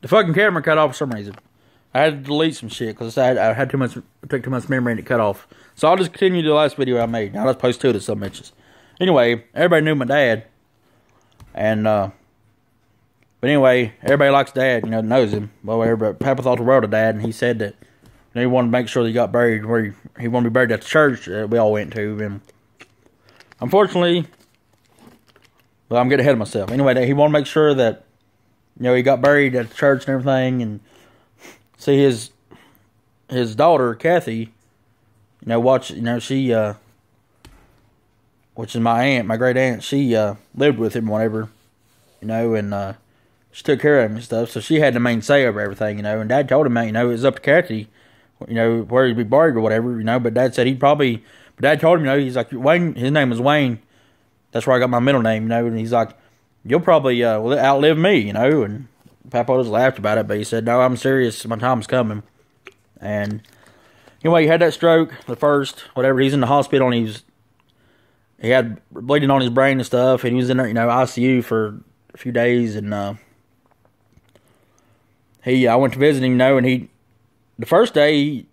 The fucking camera cut off for some reason. I had to delete some shit because I had too much, took too much memory and it cut off. So I'll just continue the last video I made. I'll just post two of the some bitches. Anyway, everybody knew my dad. And, but anyway, everybody likes Dad, knows him. Well, everybody, Papa thought the world of Dad, and he said that he wanted to make sure that he got buried where he wanted to be buried at the church we all went to. And unfortunately, well, I'm getting ahead of myself. Anyway, he wanted to make sure that, he got buried at the church and everything, and see his daughter, Kathy, she, which is my aunt, my great aunt, she lived with him whatever, and she took care of him and stuff, so she had the main say over everything, and Dad told him, it was up to Kathy, where he'd be buried or whatever, but Dad said but Dad told him, he's like, Wayne, his name was Wayne, that's where I got my middle name, and he's like, you'll probably outlive me, and Papa just laughed about it, but he said, no, I'm serious, my time's coming. And anyway, he had that stroke, the first, whatever, he's in the hospital, and he had bleeding on his brain and stuff, and he was in there, ICU for a few days, and I went to visit him, and the first day,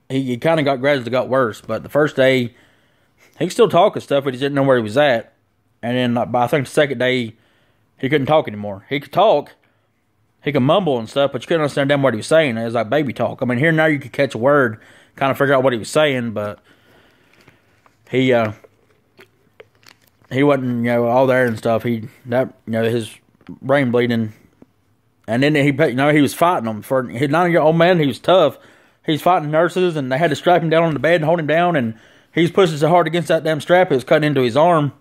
he kind of gradually got worse, but the first day, he could still talk and stuff, but he didn't know where he was at, and then, I think the second day, he couldn't talk anymore. He could talk, he could mumble and stuff, but you couldn't understand damn what he was saying. It was like baby talk. I mean, here and there you could catch a word, kind of figure out what he was saying, but he wasn't, all there and stuff. His brain bleeding, and then he was fighting them for his 90-year-old man. He was tough. He's fighting nurses, and they had to strap him down on the bed and hold him down, and he's pushing so hard against that damn strap it was cutting into his arm,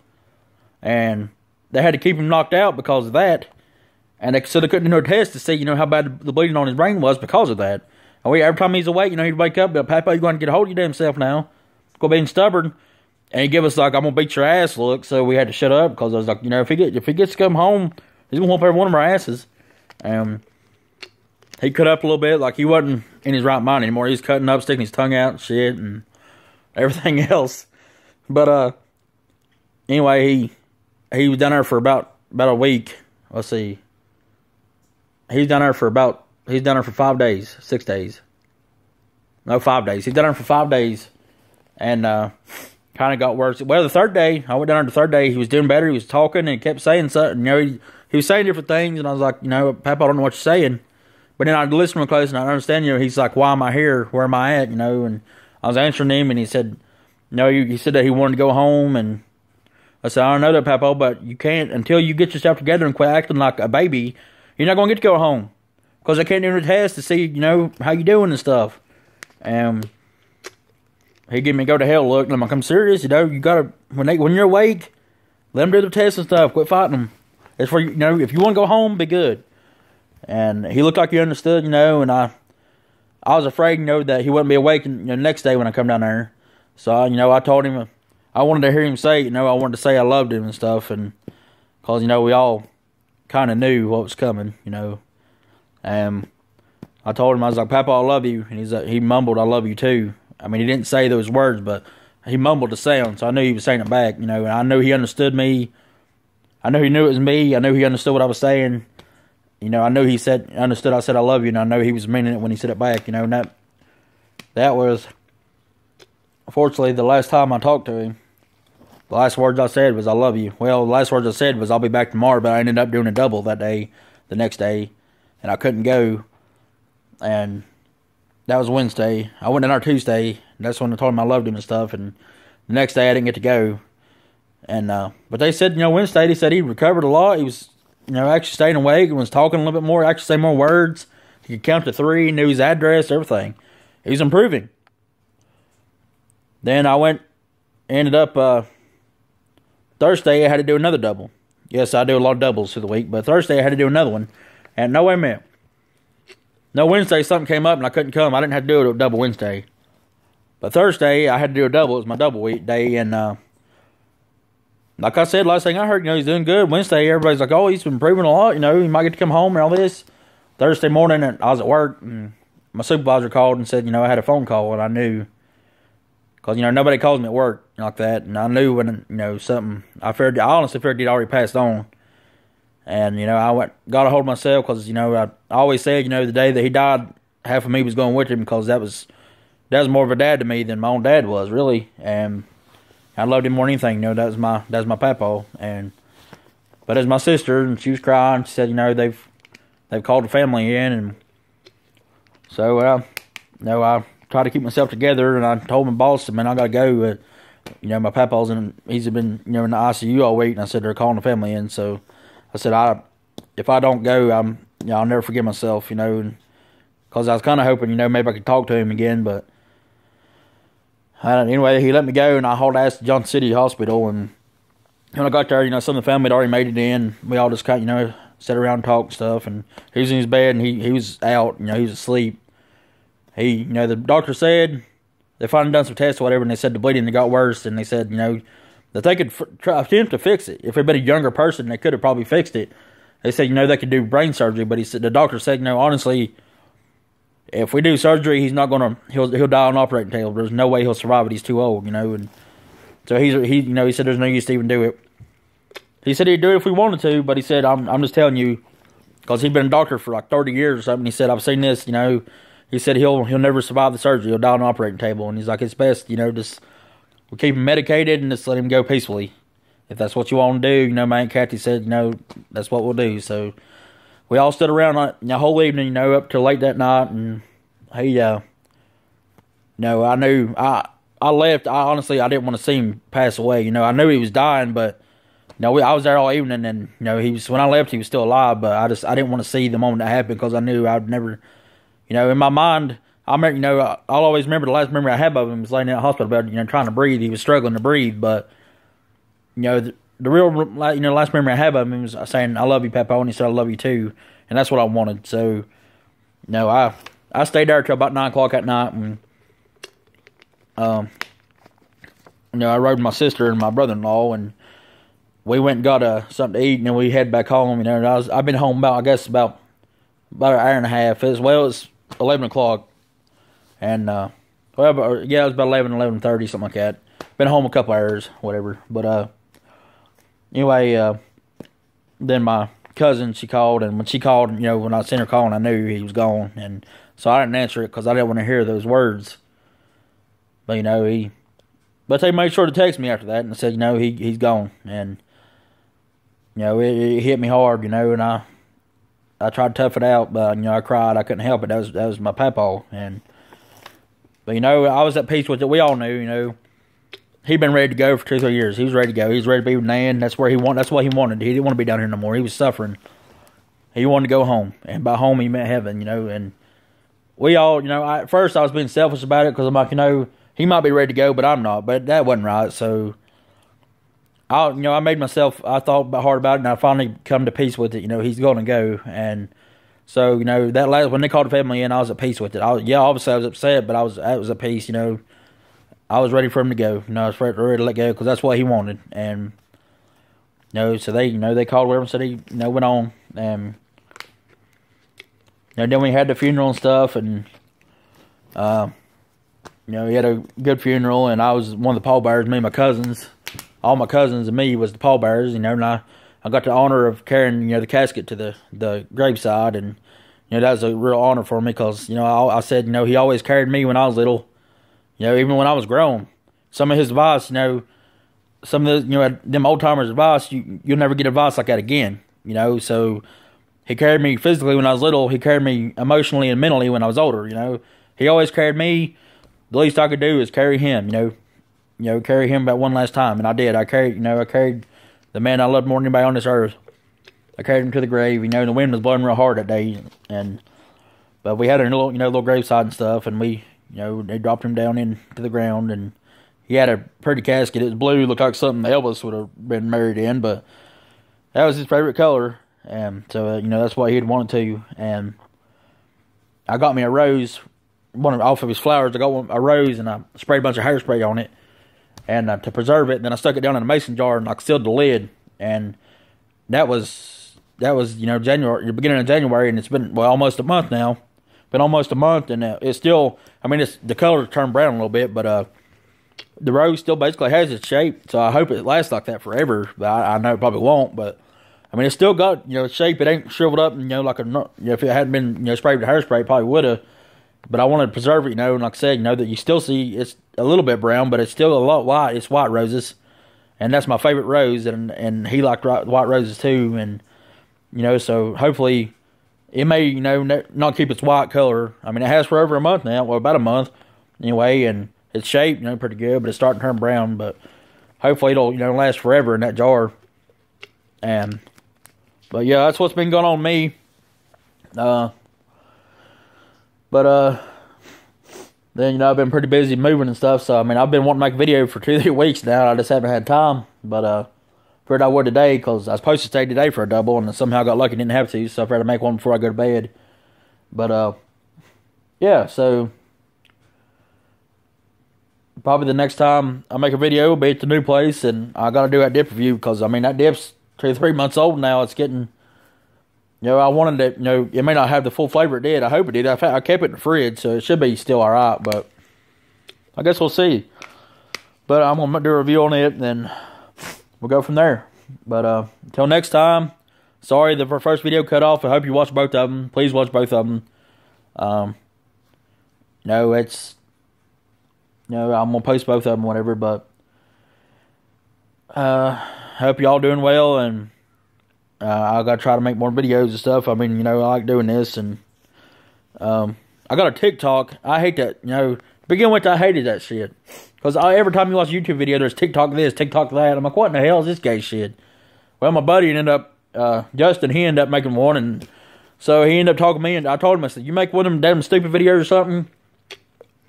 and they had to keep him knocked out because of that. And they couldn't do a test to see, how bad the bleeding on his brain was because of that. And every time he's awake, he'd wake up, but Papa, you're going to get a hold of your damn self now. Go being stubborn. And he'd give us like, I'm going to beat your ass look. So we had to shut up because I was like, if he gets to come home, he's going to whoop every one of our asses. He cut up a little bit, like he wasn't in his right mind anymore. He was cutting up, sticking his tongue out and shit and everything else. But anyway, he was down there for about a week. Let's see. He's down there for 5 days, 6 days. No, 5 days. He's down there for 5 days. And kind of got worse. Well, the third day, I went down there the third day, he was doing better. He was talking and he kept saying something. He was saying different things. And I was like, Papa, I don't know what you're saying. But then I'd listen real close and I'd understand, he's like, why am I here? Where am I at? And I was answering him and he said, he said that he wanted to go home. And I said, I don't know that, Papa, but you can't, until you get yourself together and quit acting like a baby, you're not going to get to go home. Because they can't do the test to see, how you doing and stuff. He gave me a go to hell look. And I'm like, I'm serious, you got to, when you're awake, let them do the test and stuff. Quit fighting them. It's for, if you want to go home, be good. And he looked like he understood, and I was afraid, that he wouldn't be awake the next day when I come down there. So, I told him, I wanted to hear him say, I wanted to say I loved him and stuff. And, because, we all kind of knew what was coming, I told him, I was like, Papa, I love you. And he mumbled, I love you too. I mean, he didn't say those words, but he mumbled the sound, so I knew he was saying it back, and I knew he understood me. I knew he knew it was me. I knew he understood what I was saying. I knew he understood I said I love you, and I know he was meaning it when he said it back, and that was, unfortunately, the last time I talked to him. The last words I said was, I love you. Well, the last words I said was, I'll be back tomorrow, but I ended up doing a double that day, the next day, and I couldn't go. And that was Wednesday. I went in there Tuesday, and that's when I told him I loved him and stuff, and the next day I didn't get to go. And, but they said, Wednesday, they said he recovered a lot. He was, actually staying awake and was talking a little bit more, actually saying more words. He could count to 3, knew his address, everything. He was improving. Then I ended up, Thursday I had to do another double. Yes, I do a lot of doubles through the week, but Thursday I had to do another one. And no, wait a minute. No, Wednesday something came up and I couldn't come. I didn't have to do a double Wednesday. But Thursday I had to do a double. It was my double week day. And like I said, last thing I heard, he's doing good. Wednesday, everybody's like, oh, he's been improving a lot. He might get to come home and all this. Thursday morning, I was at work and my supervisor called and said, I had a phone call and I knew. Because, nobody calls me at work like that. And I knew when, something, I honestly figured he'd already passed on. And, got a hold of myself because, I always said, the day that he died, half of me was going with him because that was more of a dad to me than my own dad was, really. And I loved him more than anything. That was my papa. But as my sister, and she was crying, she said, they've called the family in, and so I tried to keep myself together, and I told my boss, man, I gotta go. My papa's he's been in the ICU all week, and I said they're calling the family in. So I said if I don't go, I'll never forgive myself, because I was kind of hoping, maybe I could talk to him again, but anyway, he let me go, and I hauled ass to Johnson City Hospital, and when I got there, some of the family had already made it in. We all just kind of, sat around and talked and stuff, and he was in his bed, and he was out, he was asleep. The doctor said, they finally done some tests or whatever, and they said the bleeding had got worse, and they said, that they could attempt to fix it. If it'd been a younger person, they could have probably fixed it. They said, they could do brain surgery, but the doctor said, honestly, if we do surgery, he's not he'll die on the operating table. There's no way he'll survive it. He's too old, and so he said there's no use to even do it. He said he'd do it if we wanted to, but he said, I'm just telling you, because he'd been a doctor for like 30 years or something. He said, I've seen this, he said he'll never survive the surgery. He'll die on the operating table. And he's like, it's best, just we'll keep him medicated and just let him go peacefully. If that's what you want to do, my Aunt Kathy said, that's what we'll do. So we all stood around the whole evening, up till late that night. And he, I knew, I left. Honestly, I didn't want to see him pass away. I knew he was dying, but I was there all evening, and when I left, he was still alive. But I didn't want to see the moment that happened because I knew I'd never, in my mind, I remember, I'll always remember the last memory I had of him was laying in the hospital bed, trying to breathe. He was struggling to breathe, but the real, last memory I have of him was saying, "I love you, Papa," and he said, "I love you too," and that's what I wanted. So, I stayed there till about 9 o'clock at night, and I rode with my sister and my brother-in-law, and we went and got something to eat, and then we head back home. I've been home about an hour and a half. It was 11 o'clock, and it was about 11:30, something like that. Been home a couple hours, whatever. But anyway, then my cousin, she called, and when she called, when I seen her calling, I knew he was gone, and so I didn't answer it because I didn't want to hear those words. But but they made sure to text me after that and said, he's gone, and it hit me hard, and I tried to tough it out, but I cried. I couldn't help it. That was my papa, but I was at peace with it. We all knew, he'd been ready to go for 2-3 years. He was ready to go. He was ready to be with Nan. That's what he wanted. He didn't want to be down here no more. He was suffering. He wanted to go home, and by home he meant heaven, and we all, at first I was being selfish about it because I'm like, he might be ready to go, but I'm not. But that wasn't right. So I made myself. I thought hard about it, and I finally come to peace with it. He's going to go, and so when they called the family in, I was at peace with it. Obviously I was upset, but I was at peace. I was ready for him to go. I was ready to let go because that's what he wanted, and so they called whatever and said he went on, and then we had the funeral and stuff, and he had a good funeral, and I was one of the pallbearers. Me and my cousins, all my cousins and me was the pallbearers, and I got the honor of carrying, the casket to the graveside, and that was a real honor for me because, I said, he always carried me when I was little, even when I was grown. Some of his advice, some of the, them old timers' advice, you'll never get advice like that again, so he carried me physically when I was little. He carried me emotionally and mentally when I was older, He always carried me. The least I could do is carry him, carry him about one last time, and I did. I carried the man I loved more than anybody on this earth. I carried him to the grave. The wind was blowing real hard that day, but we had a little graveside and stuff, and they dropped him down into the ground, and he had a pretty casket. It was blue, looked like something Elvis would have been married in, but that was his favorite color, and so that's what he'd wanted to. And I got me a rose. Off of his flowers, I got a rose, and I sprayed a bunch of hairspray on it, and to preserve it. Then I stuck it down in a mason jar, and I sealed the lid. And that was January, the beginning of January, and it's been almost a month now. Been almost a month, and it's still. The color turned brown a little bit, but the rose still basically has its shape. So I hope it lasts like that forever. But I know it probably won't. But I mean, it's still got, shape. It ain't shriveled up, like if it hadn't been, sprayed with hairspray, it probably would have. But I wanted to preserve it, and like I said, that you still see it's a little bit brown, but it's still a lot white. It's white roses, and that's my favorite rose, and he liked white roses too, and so hopefully it may not keep its white color. I mean, it has for over a month now, well, about a month anyway, and it's shaped pretty good, but it's starting to turn brown. But hopefully it'll last forever in that jar. But yeah, that's what's been going on with me. Then, I've been pretty busy moving and stuff, so, I mean, I've been wanting to make a video for 2-3 weeks now. I just haven't had time, but, figured I would today, because I was supposed to stay today for a double, and somehow got lucky and didn't have to, so I figured to make one before I go to bed. But, yeah, so, probably the next time I make a video will be at the new place, and I gotta do that dip review, because, I mean, that dip's 2-3 months old now. It's getting... I wanted it, it may not have the full flavor it did. I hope it did. I kept it in the fridge, so it should be still alright, but I guess we'll see. But I'm going to do a review on it, and then we'll go from there. But until next time, sorry the first video cut off. I hope you watch both of them. Please watch both of them. It's... I'm going to post both of them, whatever, but I hope y'all doing well, and I gotta try to make more videos and stuff. I mean, I like doing this, and I got a TikTok. I hate that. To begin with, I hated that shit, because every time you watch a YouTube video, there's TikTok this, TikTok that. I'm like, what in the hell is this gay shit? Well, my buddy ended up, Justin, he ended up making one, and so he ended up talking to me, and I told him, I said, you make one of them damn stupid videos or something,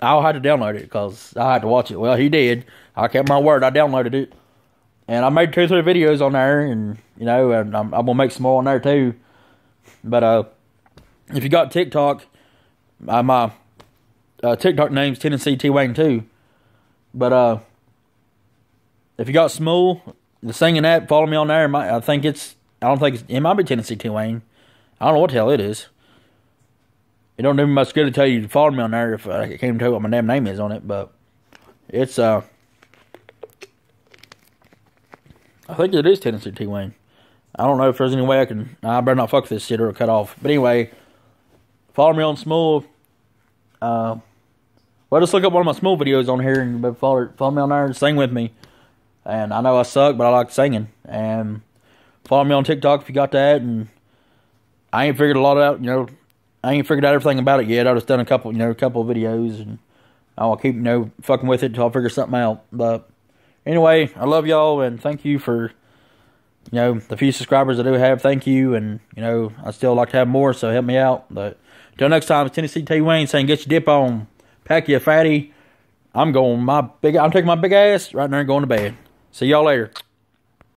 I'll have to download it, because I had to watch it. Well, he did. I kept my word. I downloaded it. And I made 2-3 videos on there, and, and I'm going to make some more on there, too. But, if you got TikTok, my TikTok name's Tennessee T. Wayne, too. But, if you got Smule, the singing app, follow me on there. It might be Tennessee T. Wayne. I don't know what the hell it is. It don't do me much good to tell you to follow me on there if I can't even tell you what my damn name is on it, but it's, I think it is Tennessee T. Wayne. I don't know if there's any way I better not fuck this shit or it'll cut off. But anyway, follow me on Smule. Well, just look up one of my Smule videos on here and follow me on there and sing with me. And I know I suck, but I like singing. And follow me on TikTok if you got that. And I ain't figured a lot out, I ain't figured out everything about it yet. I've just done a couple of videos. And I'll keep, fucking with it until I figure something out. But anyway, I love y'all, and thank you for, the few subscribers I do have. Thank you, and, I still like to have more, so help me out. But until next time, it's Tennessee T. Wayne saying, get your dip on. Pack you a fatty. I'm taking my big ass right now and going to bed. See y'all later.